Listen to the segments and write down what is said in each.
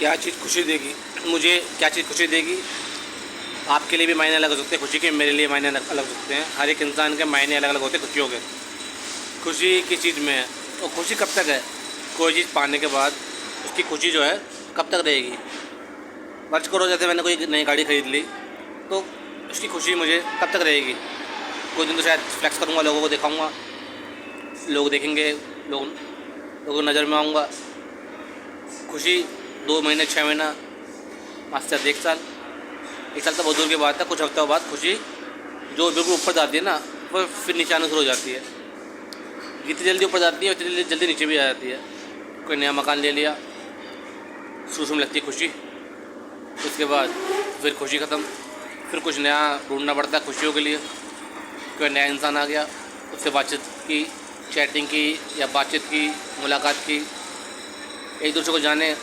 क्या चीज़ खुशी देगी, मुझे क्या चीज़ खुशी देगी। आपके लिए भी मायने अलग हो सकते हैं खुशी के, मेरे लिए मायने अलग हो सकते हैं। हर एक इंसान के मायने अलग अलग होते हैं खुशियों के। खुशी किस चीज़ में है और खुशी कब तक है। कोई चीज़ पाने के बाद उसकी खुशी जो है कब तक रहेगी। वर्ष करो जैसे मैंने कोई नई गाड़ी ख़रीद ली तो उसकी खुशी मुझे कब तक रहेगी। कुछ दिन तो शायद फ्लैक्स करूँगा, लोगों को दिखाऊँगा, लोग देखेंगे, लोगों नज़र में आऊँगा। खुशी 2 महीने 6 महीना मास्टर 1 साल तो बहुत दूर की बात है। कुछ हफ्तों बाद खुशी जो बिल्कुल ऊपर जाती है ना वो फिर नीचे आना शुरू हो जाती है। जितनी जल्दी ऊपर जाती है उतनी जल्दी नीचे भी आ जाती है। कोई नया मकान ले लिया, शुरू में लगती है खुशी, उसके बाद फिर खुशी ख़त्म, फिर कुछ नया ढूंढना पड़ता है खुशियों के लिए। कोई नया इंसान आ गया, उससे बातचीत की, चैटिंग की या बातचीत की, मुलाकात की, एक दूसरे को जाने।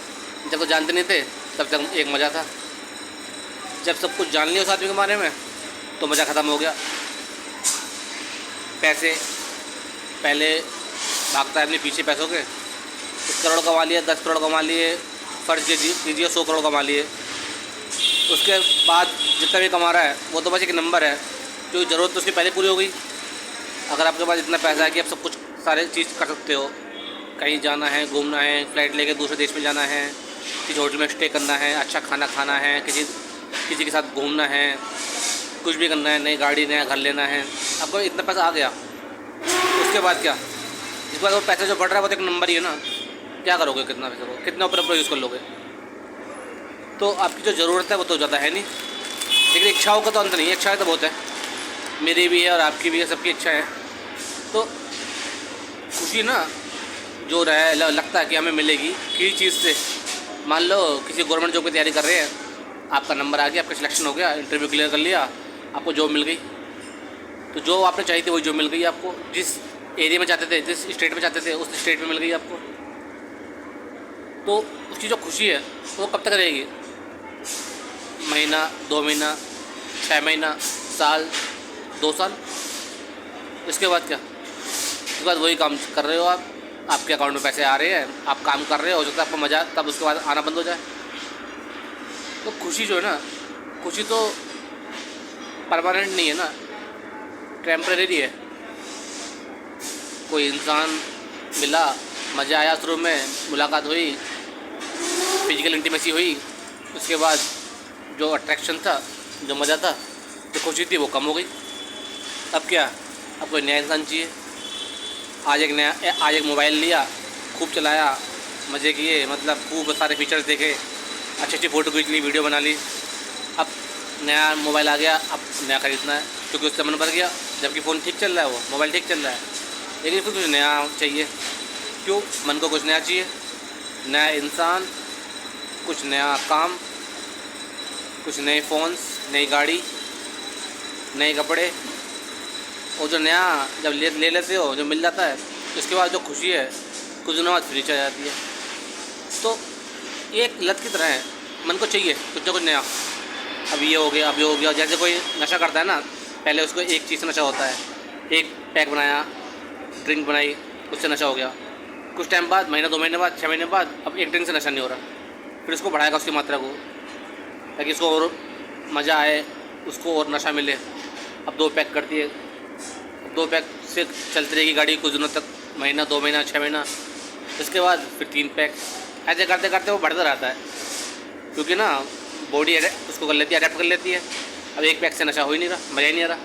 जब तो जानते नहीं थे तब तक एक मज़ा था। जब सब कुछ जान लिया उस आदमी के बारे में तो मज़ा ख़त्म हो गया। पैसे पहले भागता है अपने पीछे पैसों के, 1 करोड़ कमा लिए, 10 करोड़ कमा लिए, फ़र्ज कीजिए 100 करोड़ कमा लिए। उसके बाद जितना भी कमा रहा है वो तो बस एक नंबर है। जो ज़रूरत तो उसकी पहले पूरी हो गई। अगर आपके पास इतना पैसा है कि आप सब कुछ सारे चीज़ कर सकते हो, कहीं जाना है, घूमना है, फ़्लाइट लेके दूसरे देश में जाना है, किसी होटल में स्टे करना है, अच्छा खाना खाना है, किसी के साथ घूमना है, कुछ भी करना है, नई गाड़ी नया घर लेना है, आपको इतना पैसा आ गया। उसके बाद क्या, इस बार वो पैसा जो बढ़ रहा है वो तो एक नंबर ही है ना। क्या करोगे कितना पैसा, को कितना ऊपर यूज़ कर लोगे। तो आपकी जो ज़रूरत है वो तो ज़्यादा है नहीं, लेकिन इच्छाओं का तो अंत नहीं है। इच्छाएँ तो बहुत है, मेरी भी है और आपकी भी है, सबकी इच्छा है। तो खुशी ना जो लगता है कि हमें मिलेगी किसी चीज़ से। मान लो किसी गवर्नमेंट जॉब की तैयारी कर रहे हैं, आपका नंबर आ गया, आपका सिलेक्शन हो गया, इंटरव्यू क्लियर कर लिया, आपको जॉब मिल गई। तो जो आपने चाहिए थी वही जॉब मिल गई आपको। जिस एरिया में चाहते थे, जिस स्टेट में चाहते थे, उस स्टेट में मिल गई आपको। तो उसकी जो खुशी है वो कब तक रहेगी। महीना, 2 महीना, 6 महीना, साल, 2 साल। इसके बाद क्या, उसके बाद वही काम कर रहे हो आप, आपके अकाउंट में पैसे आ रहे हैं, आप काम कर रहे हो सकता है आपको मज़ा तब उसके बाद आना बंद हो जाए। तो खुशी जो है ना, खुशी तो परमानेंट नहीं है ना, टेम्परेरी है। कोई इंसान मिला, मज़ा आया, शुरू में मुलाकात हुई, फिजिकल इंटीमेसी हुई, उसके बाद जो अट्रैक्शन था, जो मज़ा था, जो खुशी थी वो कम हो गई। अब क्या, अब कोई नया इंसान चाहिए। आज एक मोबाइल लिया, खूब चलाया, मज़े किए, मतलब खूब सारे फीचर्स देखे, अच्छी अच्छी फ़ोटो खींच ली, वीडियो बना ली। अब नया मोबाइल आ गया, अब नया ख़रीदना है क्योंकि उससे मन भर गया। जबकि फ़ोन ठीक चल रहा है, वो मोबाइल ठीक चल रहा है, लेकिन फिर कुछ नया चाहिए। क्यों, मन को कुछ नया चाहिए, नया इंसान, कुछ नया काम, कुछ नए फ़ोन्स, नई गाड़ी, नए कपड़े। और जो नया जब ले लेते हो, जो मिल जाता है, उसके बाद जो खुशी है कुछ दिनों बाद फिर नीचे आ जाती है। तो ये एक लत की तरह है, मन को चाहिए कुछ ना कुछ नया। अब ये हो गया, अब ये हो गया। जैसे कोई नशा करता है ना, पहले उसको एक चीज़ से नशा होता है, एक पैक बनाया, ड्रिंक बनाई, उससे नशा हो गया। कुछ टाइम बाद, महीना 2 महीने बाद, 6 महीने बाद, अब एक ड्रिंक से नशा नहीं हो रहा, फिर उसको बढ़ाएगा उसकी मात्रा को, ताकि उसको और मज़ा आए, उसको और नशा मिले। अब 2 पैक करती है, 2 पैक से चलती रहेगी गाड़ी कुछ दिनों तक, महीना, 2 महीना, 6 महीना। इसके बाद फिर 3 पैक, ऐसे करते करते वो बढ़ता रहता है, क्योंकि ना बॉडी उसको कर लेती है, अडेप्ट कर लेती है। अब एक पैक से नशा हो ही नहीं रहा, मज़ा ही नहीं आ रहा।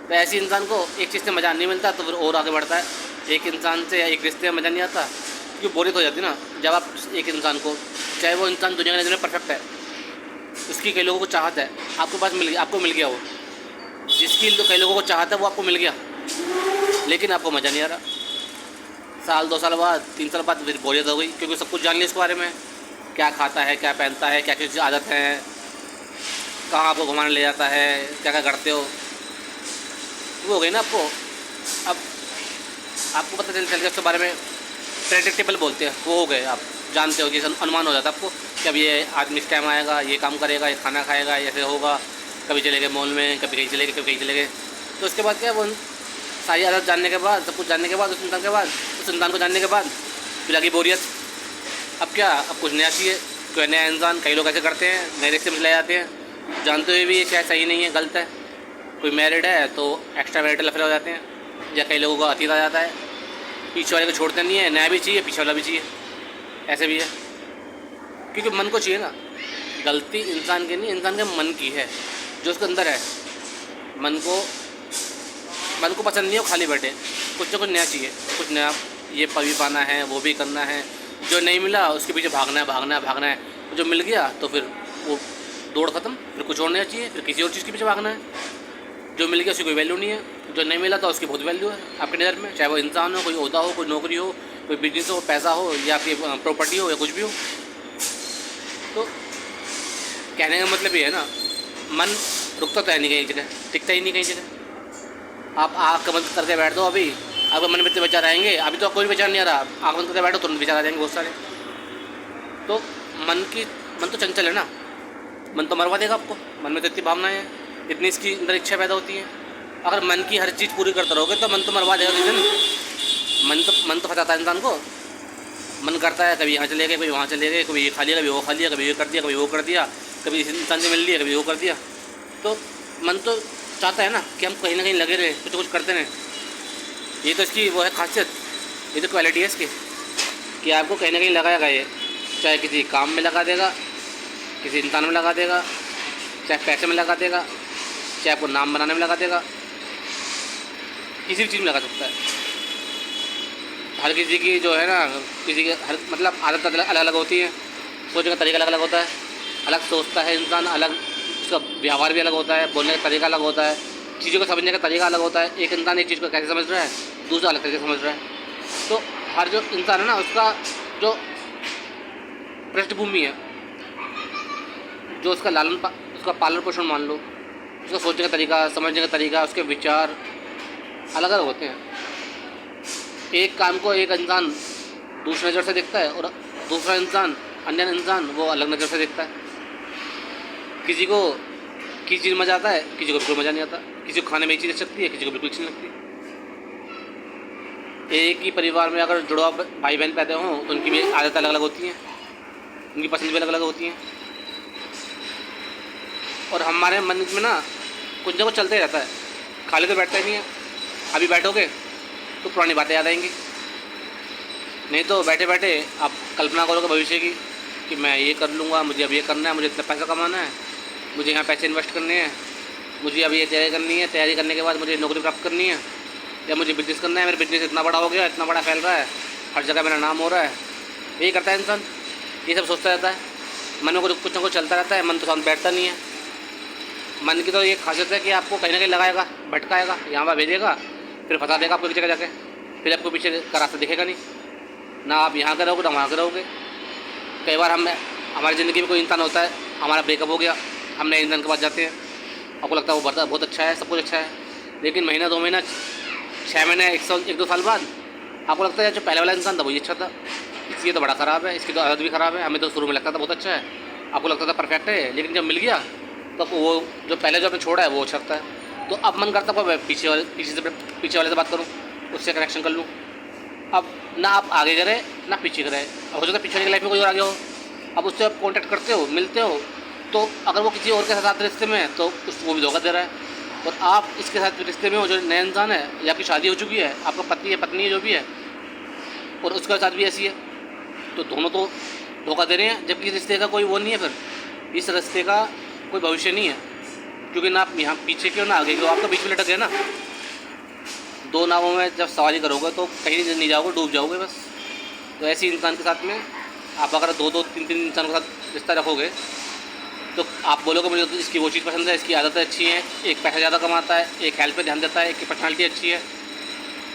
तो ऐसे इंसान को एक चीज़ से मज़ा नहीं मिलता तो फिर और आगे बढ़ता है। एक इंसान से या एक रिश्ते में मज़ा नहीं आता क्योंकि बोरियत हो जाती है ना। जब आप एक इंसान को, चाहे वो इंसान दुनिया की नज़र में परफेक्ट है, उसकी कई लोगों को चाहत है, आपके पास मिल गया, आपको मिल गया। वो जिसकी कई लोगों को चाहता है वो आपको मिल गया, लेकिन आपको मज़ा नहीं आ रहा। साल, 2 साल बाद, 3 साल बाद फिर बोरियत हो गई, क्योंकि सब कुछ जान लिया इसके बारे में। क्या खाता है, क्या पहनता है, क्या क्या आदत है, कहाँ आपको घुमाने ले जाता है, क्या क्या करते हो, वो हो गई ना आपको। अब आपको पता चल गया उसके बारे में, प्रेडिक्टेबल बोलते हैं, वो हो गए। आप जानते हो, जैसे अनुमान हो जाता है आपको कि अब ये आदमी इस टाइम आएगा, ये काम करेगा, ये खाना खाएगा, ऐसे होगा। कभी चले गए मॉल में, कभी कहीं चले गए, कभी कहीं चले गए। तो उसके बाद क्या, वो सारी आदत जानने के बाद, सब कुछ जानने के बाद, उस इंसान को जानने के बाद फिर लगी बोरियत। अब क्या, अब कुछ नया चाहिए। कोई नया इंसान, कई लोग ऐसे करते हैं, नए रिश्ते में चले जाते हैं, जानते हुए भी ये शायद सही नहीं है, गलत है। कोई मैरिड है तो एक्स्ट्रा मैरिटल अफेयर हो जाते हैं, या कई लोगों का अतीत आ जाता है, पीछे वाले को छोड़ते नहीं है, नया भी चाहिए, पीछे वाला भी चाहिए, ऐसे भी है। क्योंकि मन को चाहिए ना, गलती इंसान की नहीं, इंसान के मन की है, जो उसके अंदर है। मन को पसंद नहीं हो खाली बैठे, कुछ ना कुछ नया चाहिए, कुछ नया, ये भी पाना है, वो भी करना है। जो नहीं मिला उसके पीछे भागना है। जो मिल गया तो फिर वो दौड़ ख़त्म, फिर कुछ और नया चाहिए, फिर किसी और चीज़ के पीछे भागना है। जो मिल गया उसकी कोई वैल्यू नहीं है, जो नहीं मिला तो उसकी बहुत वैल्यू है आपकी नज़र में, चाहे वो इंसान हो, कोई ओहदा हो, कोई नौकरी हो, कोई बिजनेस हो, पैसा हो, या आपकी प्रॉपर्टी हो, या कुछ भी हो। तो कहने का मतलब ये है ना, मन रुकता तो है नहीं कहीं जगह, टिकता ही नहीं कहीं जगह। आप आँख बंद करके बैठ दो, अभी आपके मन में इतने विचार आएंगे, अभी तो कोई विचार नहीं आ रहा, आँख बंद करके बैठो तुरंत विचार आ जाएंगे बहुत सारे। तो मन तो चंचल है ना, मन तो मरवा देगा आपको। मन में तो इतनी भावनाएं हैं, इतनी इसकी अंदर इच्छा पैदा होती है। अगर मन की हर चीज़ पूरी करते रहोगे तो मन तो मरवा देगा किसी दिन। मन तो फंसाता है इंसान को। मन करता है कभी यहाँ चले गए, कभी वहाँ चले गए, कभी ये खा लिया, कभी वो खा लिया, कभी ये कर दिया, कभी वो कर दिया, कभी इस इंसान से मिल लिया, कभी वो कर दिया। तो मन तो चाहता है ना कि हम कहीं ना कहीं लगे रहे, कुछ करते रहें। ये तो इसकी वो है खासियत, ये तो क्वालिटी है इसकी, कि आपको कहीं ना कहीं लगाएगा ये, चाहे किसी काम में लगा देगा, किसी इंसान में लगा देगा, चाहे पैसे में लगा देगा, चाहे आपको नाम बनाने में लगा देगा, किसी भी चीज़ में लगा सकता है। हर किसी की जो है ना, किसी की हर मतलब आदत अलग अलग होती है, सोचने का तरीका अलग अलग होता है, अलग सोचता है इंसान, अलग उसका व्यवहार भी अलग होता है, बोलने का तरीका अलग होता है, चीज़ों को समझने का तरीका अलग होता है। एक इंसान एक चीज़ को कैसे समझ रहा है, दूसरा अलग तरीके से समझ रहा है। तो हर जो इंसान है ना, उसका जो पृष्ठभूमि है, जो उसका पालन पोषण मान लो, उसका सोचने का तरीका, समझने का तरीका, उसके विचार अलग अलग होते हैं। एक काम को एक इंसान दूसरी नज़र से देखता है, और दूसरा इंसान, अन्य इंसान, वो अलग नज़र से देखता है। किसी को किसी चीज़ मज़ा आता है, किसी को बिल्कुल मज़ा नहीं आता, किसी को खाने में एक चीज़ अच्छी लगती है, किसी को बिल्कुल अच्छी नहीं लगती। एक ही परिवार में अगर जुड़वा भाई बहन पैदा हों तो उनकी भी आदतें अलग अलग होती हैं, उनकी पसंद भी अलग अलग होती हैं। और हमारे मन में ना कुछ ना कुछ चलते रहता है, खाली तो बैठता ही नहीं है। अभी बैठोगे तो पुरानी बातें याद आएंगी, नहीं तो बैठे बैठे आप कल्पना करोगे भविष्य की, कि मैं ये कर लूँगा, मुझे अब ये करना है, मुझे इतना पैसा कमाना है, मुझे यहाँ पैसे इन्वेस्ट करने हैं, मुझे अब ये तैयारी करनी है, तैयारी करने के बाद मुझे नौकरी प्राप्त करनी है, या मुझे बिजनेस करना है, मेरा बिजनेस इतना बड़ा हो गया, इतना बड़ा फैल रहा है, हर जगह मेरा नाम हो रहा है। यही करता है इंसान, ये सब सोचता रहता है, मन में कुछ ना कुछ चलता रहता है, मन तो शांत बैठता नहीं है। मन की तो ये खासियत है कि आपको कहीं ना कहीं लगाएगा, भटकाएगा, यहाँ पर भेजेगा, फिर फंसा देगा आपको एक जगह जाके, फिर आपको पीछे का रास्ता दिखेगा नहीं, ना आप यहाँ के रहोगे ना वहाँ के रहोगे। कई बार हमारी ज़िंदगी में कोई इंसान होता है, हमारा ब्रेकअप हो गया, हम नए इंसान के पास जाते हैं, आपको लगता है वो बहुत अच्छा है, सब कुछ अच्छा है, लेकिन महीना 2 महीना 6 महीने 1-2 साल बाद आपको लगता है जो पहले वाला इंसान था वही अच्छा था, इसकी तो बड़ा ख़राब है, इसकी तो आदत भी ख़राब है। हमें तो शुरू में लगता था बहुत अच्छा है, आपको लगता था परफेक्ट है, लेकिन जब मिल गया तो वो जो पहले जो आपने छोड़ा है वो अच्छा लगता है। तो अब मन करता है पीछे वाले से बात करूँ, उससे कनेक्शन कर लूँ। अब ना आप आगे करें ना पीछे करें, हो सकता है पीछे वाले लाइफ में कोई और आगे हो, अब उससे आप कॉन्टैक्ट करते हो, मिलते हो, तो अगर वो किसी और के साथ रिश्ते में है तो वो भी धोखा दे रहा है, और आप इसके साथ रिश्ते में हो जो नया इंसान है, या आपकी शादी हो चुकी है, आपका पति है, पत्नी है, जो भी है, और उसके साथ भी ऐसी है, तो दोनों तो धोखा दे रहे हैं। जबकि इस रिश्ते का कोई वो नहीं है, फिर इस रिश्ते का कोई भविष्य नहीं है, क्योंकि ना आप यहाँ पीछे क्यों ना आगे क्यों, आप तो बीच में लटक गए ना। 2 नावों में जब सवारी करोगे तो कहीं नहीं जाओगे, डूब जाओगे बस। तो ऐसे इंसान के साथ में आप अगर 2-2, 3-3 इंसान के साथ रिश्ता रखोगे तो आप बोलोगे मुझे तो इसकी वो चीज़ पसंद है, इसकी आदतें अच्छी हैं, एक पैसा ज़्यादा कमाता है, एक हेल्थ पे ध्यान देता है, एक की पर्सनैलिटी अच्छी है,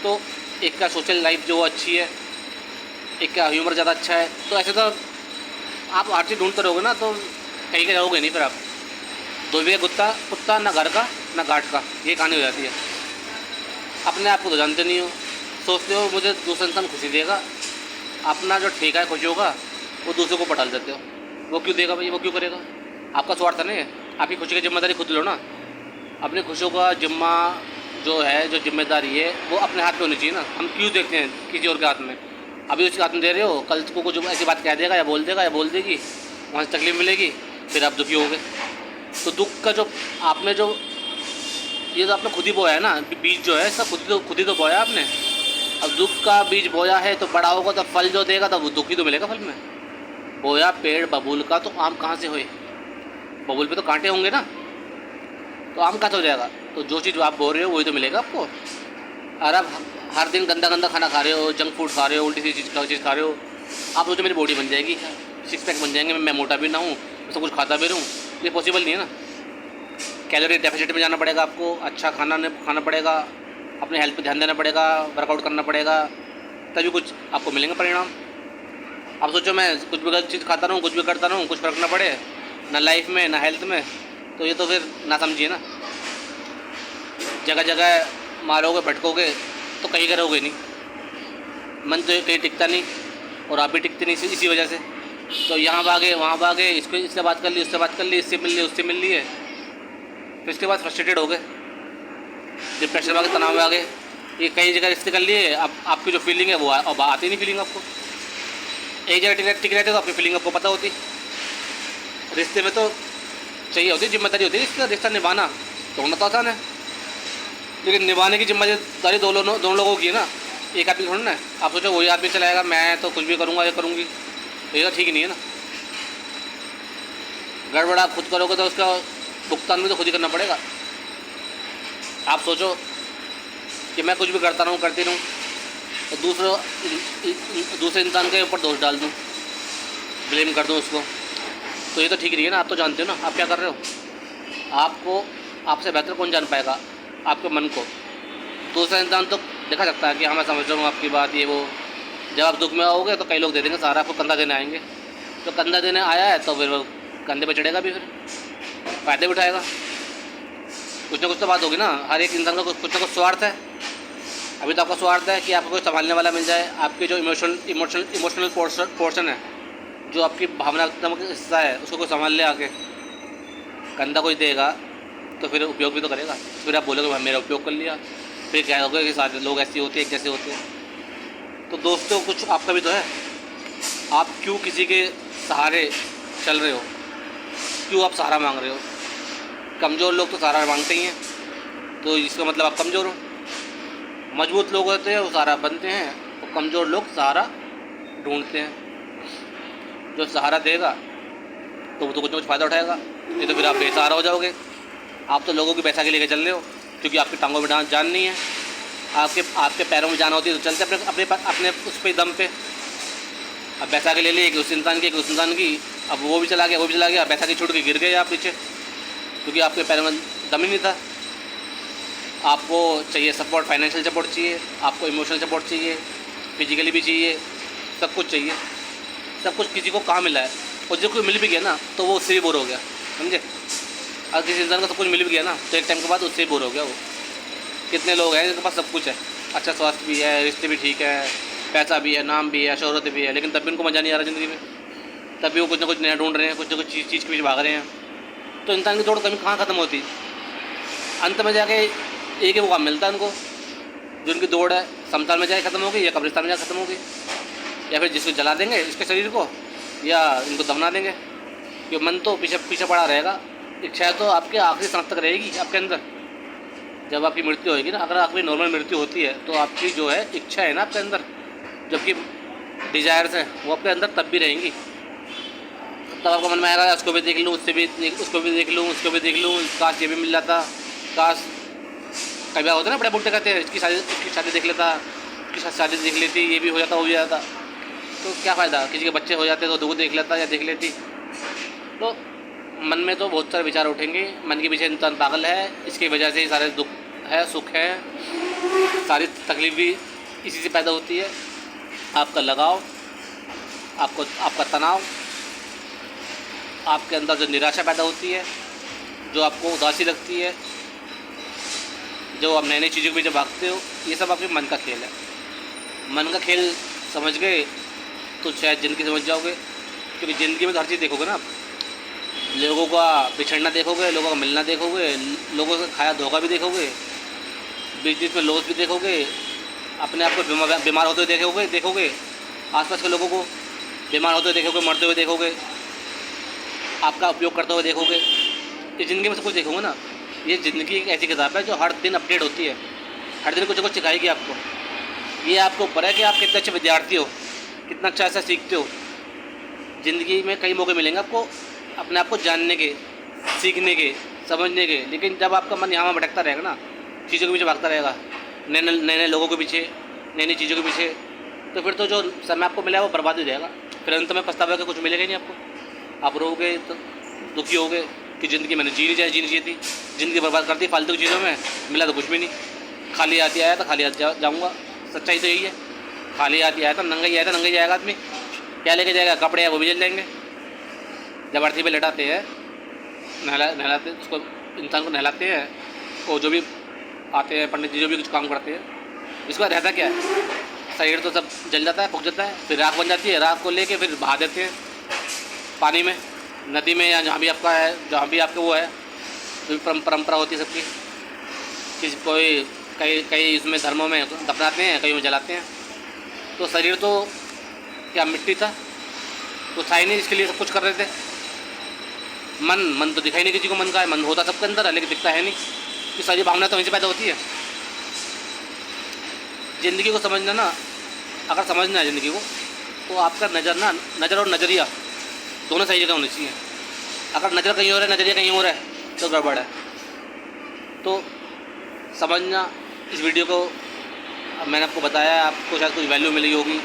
तो एक का सोशल लाइफ जो अच्छी है, एक का ह्यूमर ज़्यादा अच्छा है। तो ऐसे तो आप हर चीज़ ढूंढते रहोगे ना, तो कहीं के जाओगे नहीं। फिर आप 2 भी कुत्ता ना घर का ना घाट का, ये कहानी हो जाती है। अपने आप को तो जानते नहीं हो, सोचते हो मुझे दूसरा इंसान खुशी देगा, अपना जो ठेका है खुशियों का वो दूसरे को पटाल देते हो। वो क्यों देगा भाई, वो क्यों करेगा, आपका स्वार्थ नहीं है। आपकी खुशी की जिम्मेदारी खुद लो ना, अपनी खुशियों का जिम्मा जो है, जो जिम्मेदारी है वो अपने हाथ में होनी चाहिए ना। हम क्यों देखते हैं किसी और के हाथ में, अभी उसके हाथ में दे रहे हो, कल को कुछ ऐसी बात कह देगा या बोल देगा या बोल देगी वहाँ से तकलीफ मिलेगी, फिर आप दुखी होगे। तो दुख का जो आपने जो ये तो आपने खुद ही बोया है ना, बीज जो है सब खुद ही तो बोया आपने। अब दुख का बीज बोया है तो बड़ा होगा, तो फल जो देगा तो वो दुख ही तो मिलेगा फल में। बोया पेड़ बबूल का तो आम कहाँ से होए? बबूल पे तो कांटे होंगे ना, तो आम कहाँ से हो जाएगा? तो जो चीज़ आप बोल रहे हो वही तो मिलेगा आपको। और आप हर दिन गंदा गंदा खाना खा रहे हो, जंक फूड खा रहे हो, उल्टी सी चीज़ खा रहे हो, आप सोचो मेरी बॉडी बन जाएगी, 6 पैक बन जाएंगे, मैं मोटा भी ना हूँ, सब कुछ खाता भी रहूँ, ये पॉसिबल नहीं है ना। कैलोरी डेफिसिट में जाना पड़ेगा आपको, अच्छा खाना पड़ेगा, अपने हेल्थ पे ध्यान देना पड़ेगा, वर्कआउट करना पड़ेगा, तभी कुछ आपको मिलेंगे परिणाम। आप सोचो मैं कुछ भी गलत चीज़ खाता रहूँ, कुछ भी करता रहूँ, कुछ फ़र्क ना पड़े ना लाइफ में ना हेल्थ में, तो ये तो फिर ना समझिए ना। जगह जगह मारोगे भटकोगे तो कहीं करोगे नहीं, मन तो कहीं टिकता नहीं, और आप भी टिकते नहीं इसी वजह से। तो यहाँ भागे वहाँ भागे, इससे बात कर ली, उससे बात कर ली, इससे मिल ली, उससे मिल ली है, फिर इसके बाद फ्रस्ट्रेटेड हो गए, डिप्रेशन आ गए, तनाव आ गए, ये कई जगह रिश्ते कर लिए, अब आपकी जो फीलिंग है वो अब आती नहीं फीलिंग आपको। एक जगह टिक रहते तो आपकी फीलिंग आपको पता होती। रिश्ते में तो चाहिए होती, जिम्मेदारी होती है, इसका रिश्ता निभाना तोड़ना तो आसान है, लेकिन निभाने की जिम्मेदारी दोनों लोगों की है ना, एक आदमी थोड़ा ना है। आप सोचो वही आदमी चलाएगा, मैं तो कुछ भी करूँगा या करूँगी, तो ये तो ठीक नहीं है ना। गड़बड़ आप खुद करोगे तो उसका भुगतान भी तो खुद ही करना पड़ेगा। आप सोचो कि मैं कुछ भी करता रहूँ करती रहूँ, तो दूसरे इंसान के ऊपर दोष डाल दूँ, ब्लेम कर दूँ उसको, तो ये तो ठीक नहीं है ना। आप तो जानते हो ना आप क्या कर रहे हो। आपसे बेहतर कौन जान पाएगा आपके मन को? दूसरा इंसान तो देखा सकता है कि हाँ मैं समझ रहा हूँ आपकी बात, ये वो। जब आप दुख में आओगे तो कई लोग दे देंगे सहारा, आपको कंधा देने आएंगे, तो कंधा देने आया है तो फिर वो कंधे पे चढ़ेगा भी, फिर फ़ायदे भी उठाएगा। कुछ ना कुछ तो बात होगी ना, हर एक इंसान का कुछ ना कुछ स्वार्थ है। अभी तो आपका स्वार्थ है कि आपको कोई संभालने वाला मिल जाए, आपके जो इमोशनल पोर्शन है, जो आपकी भावनात्मक हिस्सा है, उसको कोई संभाल ले आके। कंधा कोई देगा तो फिर उपयोग भी तो करेगा, फिर आप बोलोगे भाई मेरा उपयोग कर लिया, फिर क्या होगा कि सारे लोग ऐसे होते हैं जैसे होते हैं। तो दोस्तों कुछ आपका भी तो है, आप क्यों किसी के सहारे चल रहे हो, क्यों आप सहारा मांग रहे हो? कमज़ोर लोग तो सहारा मांगते ही हैं, तो इसका मतलब आप कमज़ोर हो। मजबूत लोग होते हैं वो सहारा बनते हैं, और कमज़ोर लोग सहारा ढूंढते हैं। जो सहारा देगा तो वो तो कुछ ना कुछ फ़ायदा उठाएगा, नहीं तो फिर आप बेसहारा हो जाओगे। आप तो लोगों की बैसाखी लेके चल रहे हो, क्योंकि आपकी टांगों में जान नहीं है, आपके पैरों में जान होती है तो चलते अपने उस पे दम पे। अब बैसाखी ले ली कि उस इंसान की, अब वो भी चला गया, बैसाखी छूट के गिर गए आप पीछे, क्योंकि आपके पैरों में दम ही नहीं था। आपको चाहिए सपोर्ट, फाइनेंशियल सपोर्ट चाहिए, आपको इमोशनल सपोर्ट चाहिए, फिजिकली भी चाहिए, सब कुछ चाहिए। सब कुछ किसी को कहाँ मिला है, और जो कोई मिल भी गया ना तो वो उससे भी बोर हो गया, समझे। अगर किसी इंसान को सब कुछ मिल भी गया ना तो एक टाइम के बाद उससे ही बोर हो गया वो। कितने लोग हैं जिनके पास सब कुछ है, अच्छा स्वास्थ्य भी है, रिश्ते भी ठीक है, पैसा भी है, नाम भी है, शोहरत भी है, लेकिन तब भी उनको मज़ा नहीं आ रहा ज़िंदगी में। तब भी वो कुछ ना कुछ नया ढूंढ रहे हैं, कुछ ना कुछ चीज़ के पीछे भाग रहे हैं। तो इंसान की दौड़ कभी कहाँ ख़त्म होती? अंत में जाके एक ही मुकाम मिलता है उनको, जो उनकी दौड़ है शमशान में जाके ख़त्म होगी, या कब्रिस्तान में जाके ख़त्म होगी, या फिर जिसको जला देंगे इसके शरीर को, या इनको दफना देंगे। कि मन तो पीछे पड़ा रहेगा, इच्छा तो आपके आखिरी सांस तक रहेगी आपके अंदर। जब आपकी मृत्यु होगी ना, अगर आपकी नॉर्मल मृत्यु होती है तो आपकी जो है इच्छा है ना आपके अंदर, जबकि डिज़ायर्स हैं वो आपके अंदर तब भी रहेंगी। तब आपको मन में आएगा उसको भी देख लूँ, उसको भी देख लूँ, काश ये भी मिल जाता, काश। कई बार होता है ना, बड़े बुढ़े कहते हैं इसकी शादी देख लेता, इसकी शादी देख लेती, ये भी हो जाता, वो भी जाता, तो क्या फ़ायदा। किसी के बच्चे हो जाते तो दो देख लेता या देख लेती। तो मन में तो बहुत सारे विचार उठेंगे, मन के पीछे इंसान पागल है, इसकी वजह से ही सारे दुख है, सुख है, सारी तकलीफ भी इसी से पैदा होती है। आपका लगाव, आपका तनाव, आपके अंदर जो निराशा पैदा होती है, जो आपको उदासी लगती है, जो आप नई चीज़ों के पीछे भागते हो, ये सब आपके मन का खेल है। मन का खेल समझ गए तो शायद ज़िंदगी समझ जाओगे, क्योंकि ज़िंदगी में तो हर चीज़ देखोगे ना आप। लोगों का बिछड़ना देखोगे, लोगों का मिलना देखोगे, लोगों का खाया धोखा भी देखोगे, बिजनेस में लॉस भी देखोगे, अपने आप को बीमार होते हुए देखोगे, आसपास के लोगों को बीमार होते हुए देखोगे, मरते हुए देखोगे, आपका उपयोग करते हुए देखोगे, ये ज़िंदगी में सब कुछ देखोगे ना। ये ज़िंदगी एक ऐसी किताब है जो हर दिन अपडेट होती है, हर दिन कुछ ना कुछ सिखाएगी आपको। ये आपके ऊपर है कि आप कितने अच्छे विद्यार्थी हो, कितना अच्छा ऐसा सीखते हो। ज़िंदगी में कई मौके मिलेंगे आपको अपने आप को जानने के, सीखने के, समझने के, लेकिन जब आपका मन यहाँ भटकता रहेगा ना, चीज़ों के पीछे भागता रहेगा, नए नए लोगों के पीछे, नई नई चीज़ों के पीछे, तो फिर तो जो समय आपको मिला है वो बर्बाद हो जाएगा। फिर अंत में पछतावा का कुछ मिलेगा ही नहीं आपको। आप रोगे तो दुखी होगे कि ज़िंदगी मैंने जीनी चाहिए थी, ज़िंदगी बर्बाद कर दी फालतू की चीज़ों में, मिला तो कुछ भी नहीं। खाली हाथ ही आया था, खाली हाथ जाऊँगा। सच्चाई तो यही है, खाली हाथ ही आया था, नंगा ही आया था, नंगा ही जाएगा आदमी। क्या लेके जाएगा? कपड़े हैं वो भी जल जाएंगे। जब अर्थी पे लटाते हैं, नहलाते उसको, इंसान को नहलाते हैं, वो जो भी आते हैं पंडित जी, जो भी कुछ काम करते हैं, इसके बाद रहता क्या है? शरीर तो सब जल जाता है, फूक जाता है, फिर राख बन जाती है। राख को लेके फिर बहा देते हैं पानी में, नदी में, या जहाँ भी आपका है, जहाँ भी आपके वो है, जो परंपरा होती है सबकी। किसी कोई कई इसमें धर्मों में दफनाते हैं, कई में जलाते हैं। तो शरीर तो क्या मिट्टी था, तो था ही नहीं, इसके लिए सब कुछ कर रहे थे। मन तो दिखाई नहीं किसी को, मन का है, मन होता सबके अंदर है लेकिन दिखता है नहीं। ये सारी भावना तो वहीं से पैदा होती है। ज़िंदगी को समझना ना, अगर समझना है ज़िंदगी को, तो आपका नज़र और नज़रिया दोनों सही जगह होनी चाहिए। अगर नज़र कहीं और है, नज़रिया कहीं और है, तो गड़बड़ है। तो समझना, इस वीडियो को मैंने आपको बताया, आपको शायद कुछ वैल्यू मिली होगी,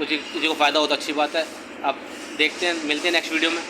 किसी को फ़ायदा हो तो अच्छी बात है। आप देखते हैं, मिलते हैं नेक्स्ट वीडियो में।